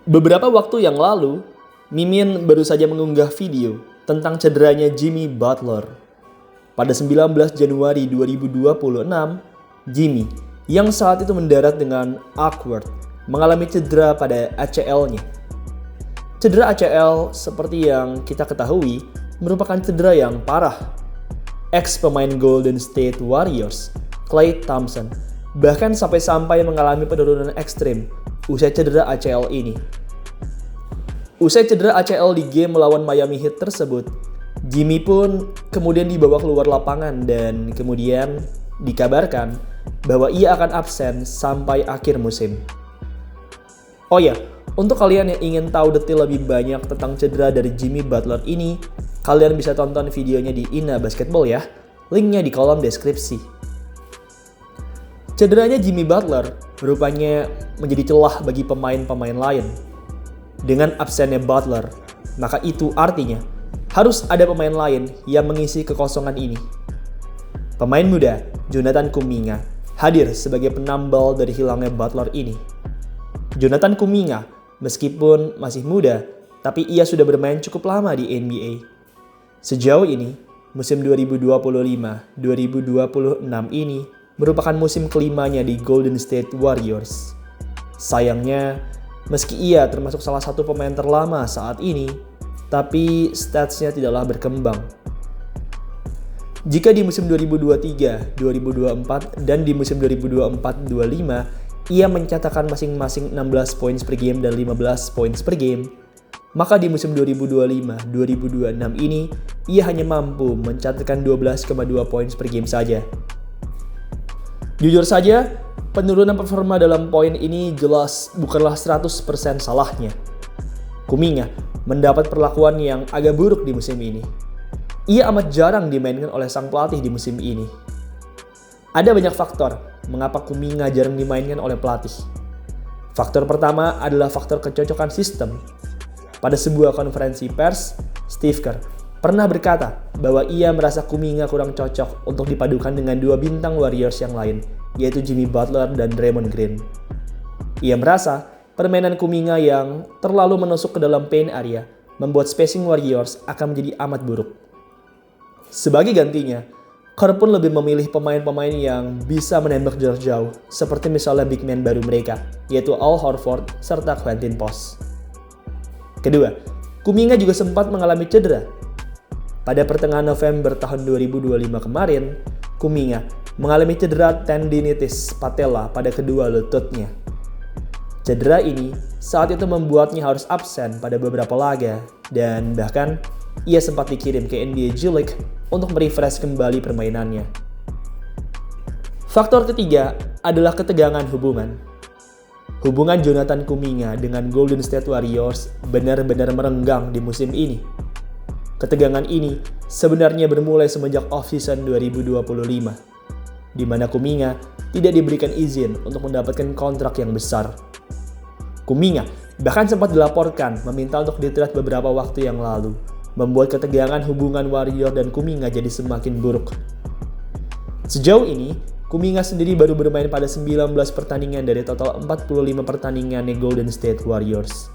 Beberapa waktu yang lalu, Mimin baru saja mengunggah video tentang cederanya Jimmy Butler. Pada 19 Januari 2026, Jimmy yang saat itu mendarat dengan awkward mengalami cedera pada ACL-nya. Cedera ACL seperti yang kita ketahui merupakan cedera yang parah. Ex-pemain Golden State Warriors, Klay Thompson, bahkan sampai mengalami penurunan ekstrim usai cedera ACL ini. Usai cedera ACL di game melawan Miami Heat tersebut, Jimmy pun kemudian dibawa keluar lapangan dan kemudian dikabarkan bahwa ia akan absen sampai akhir musim. Oh ya, untuk kalian yang ingin tahu detail lebih banyak tentang cedera dari Jimmy Butler ini, kalian bisa tonton videonya di Ina Basketball ya, linknya di kolom deskripsi. Cederanya Jimmy Butler rupanya menjadi celah bagi pemain-pemain lain. Dengan absennya Butler, maka itu artinya harus ada pemain lain yang mengisi kekosongan ini. Pemain muda Jonathan Kuminga hadir sebagai penambal dari hilangnya Butler ini. Jonathan Kuminga meskipun masih muda, tapi ia sudah bermain cukup lama di NBA. Sejauh ini, musim 2025-2026 ini merupakan musim kelimanya di Golden State Warriors. Sayangnya, meski ia termasuk salah satu pemain terlama saat ini, tapi statsnya tidaklah berkembang. Jika di musim 2023, 2024, dan di musim 2024-25, ia mencatatkan masing-masing 16 poin per game dan 15 poin per game, maka di musim 2025-2026 ini, ia hanya mampu mencatatkan 12,2 poin per game saja. Jujur saja, penurunan performa dalam poin ini jelas bukanlah 100% salahnya. Kuminga mendapat perlakuan yang agak buruk di musim ini. Ia amat jarang dimainkan oleh sang pelatih di musim ini. Ada banyak faktor mengapa Kuminga jarang dimainkan oleh pelatih. Faktor pertama adalah faktor kecocokan sistem. Pada sebuah konferensi pers, Steve Kerr pernah berkata bahwa ia merasa Kuminga kurang cocok untuk dipadukan dengan dua bintang Warriors yang lain, yaitu Jimmy Butler dan Draymond Green. Ia merasa permainan Kuminga yang terlalu menusuk ke dalam paint area membuat spacing Warriors akan menjadi amat buruk. Sebagai gantinya, Kerr pun lebih memilih pemain-pemain yang bisa menembak jarak jauh, seperti misalnya big man baru mereka, yaitu Al Horford serta Quentin Post. Kedua, Kuminga juga sempat mengalami cedera. Pada pertengahan November tahun 2025 kemarin, Kuminga mengalami cedera tendinitis patella pada kedua lututnya. Cedera ini saat itu membuatnya harus absen pada beberapa laga dan bahkan ia sempat dikirim ke NBA G League untuk merefresh kembali permainannya. Faktor ketiga adalah ketegangan hubungan. Hubungan Jonathan Kuminga dengan Golden State Warriors benar-benar merenggang di musim ini. Ketegangan ini sebenarnya bermulai semenjak off-season 2025, di mana Kuminga tidak diberikan izin untuk mendapatkan kontrak yang besar. Kuminga bahkan sempat dilaporkan meminta untuk di-trade beberapa waktu yang lalu, membuat ketegangan hubungan Warrior dan Kuminga jadi semakin buruk. Sejauh ini, Kuminga sendiri baru bermain pada 19 pertandingan dari total 45 pertandingan di Golden State Warriors.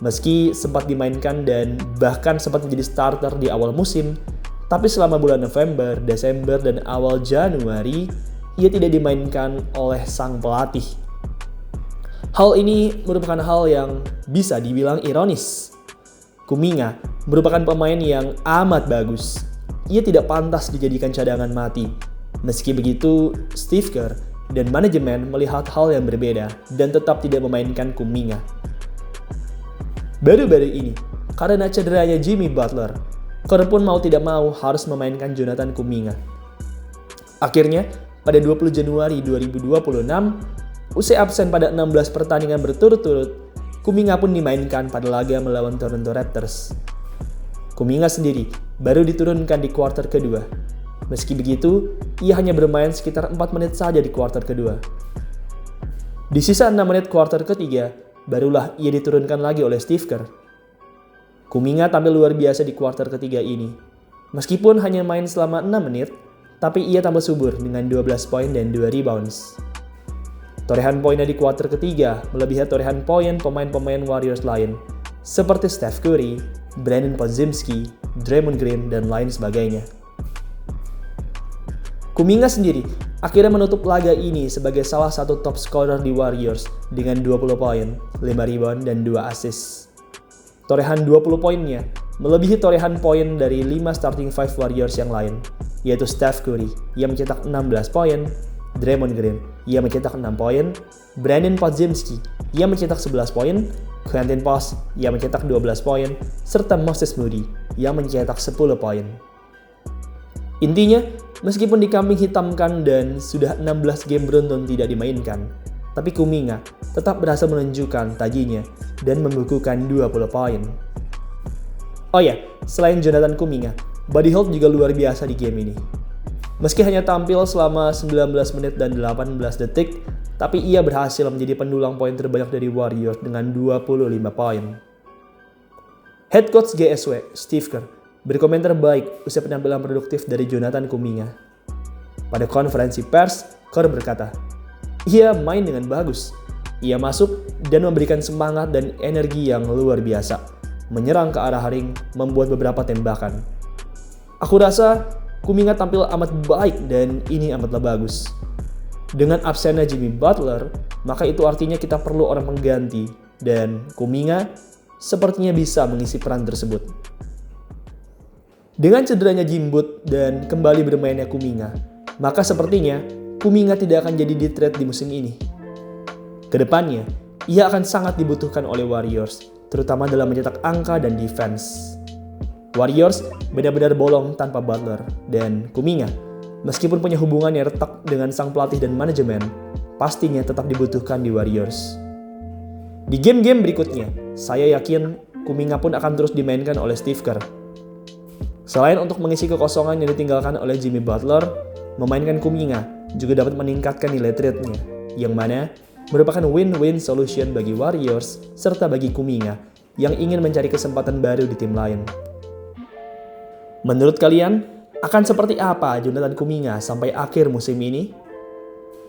Meski sempat dimainkan dan bahkan sempat menjadi starter di awal musim, tapi selama bulan November, Desember, dan awal Januari, ia tidak dimainkan oleh sang pelatih. Hal ini merupakan hal yang bisa dibilang ironis. Kuminga merupakan pemain yang amat bagus. Ia tidak pantas dijadikan cadangan mati. Meski begitu, Steve Kerr dan manajemen melihat hal yang berbeda dan tetap tidak memainkan Kuminga. Baru-baru ini, karena cederanya Jimmy Butler, Kerr pun mau tidak mau harus memainkan Jonathan Kuminga. Akhirnya, pada 20 Januari 2026, usai absen pada 16 pertandingan berturut-turut, Kuminga pun dimainkan pada laga melawan Toronto Raptors. Kuminga sendiri baru diturunkan di kuarter kedua. Meski begitu, ia hanya bermain sekitar 4 menit saja di kuarter kedua. Di sisa 6 menit kuarter ketiga, barulah ia diturunkan lagi oleh Steve Kerr. Kuminga tampil luar biasa di kuarter ketiga ini. Meskipun hanya main selama 6 menit, tapi ia tampil subur dengan 12 poin dan 2 rebounds. Torehan poinnya di kuarter ketiga melebihi torehan poin pemain-pemain Warriors lain, seperti Steph Curry, Brandon Podziemski, Draymond Green, dan lain sebagainya. Kuminga sendiri akhirnya menutup laga ini sebagai salah satu top scorer di Warriors dengan 20 poin, 5 rebound, dan 2 assist. Torehan 20 poinnya melebihi torehan poin dari 5 starting 5 Warriors yang lain, yaitu Steph Curry yang mencetak 16 poin, Draymond Green ia mencetak 6 poin, Brandon Podziemski ia mencetak 11 poin, Quentin Post ia mencetak 12 poin, serta Moses Moody yang mencetak 10 poin. Intinya, meskipun dikambing hitamkan dan sudah 16 game beruntun tidak dimainkan, tapi Kuminga tetap berhasil menunjukkan tajinya dan membukukan 20 poin. Oh ya, selain Jonathan Kuminga, Buddy Hield juga luar biasa di game ini. Meski hanya tampil selama 19 menit dan 18 detik, tapi ia berhasil menjadi pendulang poin terbanyak dari Warriors dengan 25 poin. Head coach GSW, Steve Kerr, berkomentar baik usai penampilan produktif dari Jonathan Kuminga. Pada konferensi pers, Kerr berkata, "Ia main dengan bagus. Ia masuk dan memberikan semangat dan energi yang luar biasa. Menyerang ke arah ring, membuat beberapa tembakan. Aku rasa Kuminga tampil amat baik dan ini amatlah bagus. Dengan absennya Jimmy Butler, maka itu artinya kita perlu orang pengganti dan Kuminga sepertinya bisa mengisi peran tersebut." Dengan cederanya Jimbut dan kembali bermainnya Kuminga, maka sepertinya Kuminga tidak akan jadi di trade di musim ini. Kedepannya, ia akan sangat dibutuhkan oleh Warriors, terutama dalam mencetak angka dan defense. Warriors benar-benar bolong tanpa Butler, dan Kuminga, meskipun punya hubungan yang retak dengan sang pelatih dan manajemen, pastinya tetap dibutuhkan di Warriors. Di game-game berikutnya, saya yakin Kuminga pun akan terus dimainkan oleh Steve Kerr. Selain untuk mengisi kekosongan yang ditinggalkan oleh Jimmy Butler, memainkan Kuminga juga dapat meningkatkan nilai trade-nya, yang mana merupakan win-win solution bagi Warriors serta bagi Kuminga yang ingin mencari kesempatan baru di tim lain. Menurut kalian, akan seperti apa Jonathan Kuminga sampai akhir musim ini?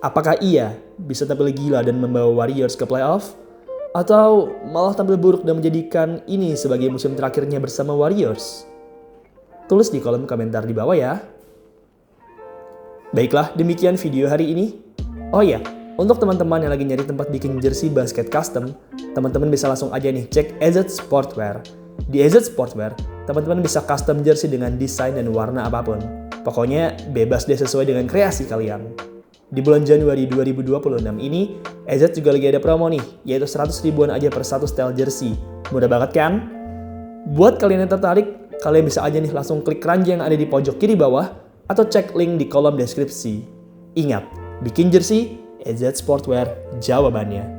Apakah ia bisa tampil gila dan membawa Warriors ke playoff? Atau malah tampil buruk dan menjadikan ini sebagai musim terakhirnya bersama Warriors? Tulis di kolom komentar di bawah ya. Baiklah, demikian video hari ini. Oh ya, untuk teman-teman yang lagi nyari tempat bikin jersey basket custom, teman-teman bisa langsung aja nih cek AZ Sportswear. Di AZ Sportswear, teman-teman bisa custom jersey dengan desain dan warna apapun. Pokoknya bebas deh sesuai dengan kreasi kalian. Di bulan Januari 2026 ini, AZ juga lagi ada promo nih, yaitu 100 ribuan aja per satu style jersey. Mudah banget kan? Buat kalian yang tertarik, kalian bisa aja nih langsung klik keranjang yang ada di pojok kiri bawah atau cek link di kolom deskripsi. Ingat, bikin jersey, AZ Sportswear jawabannya.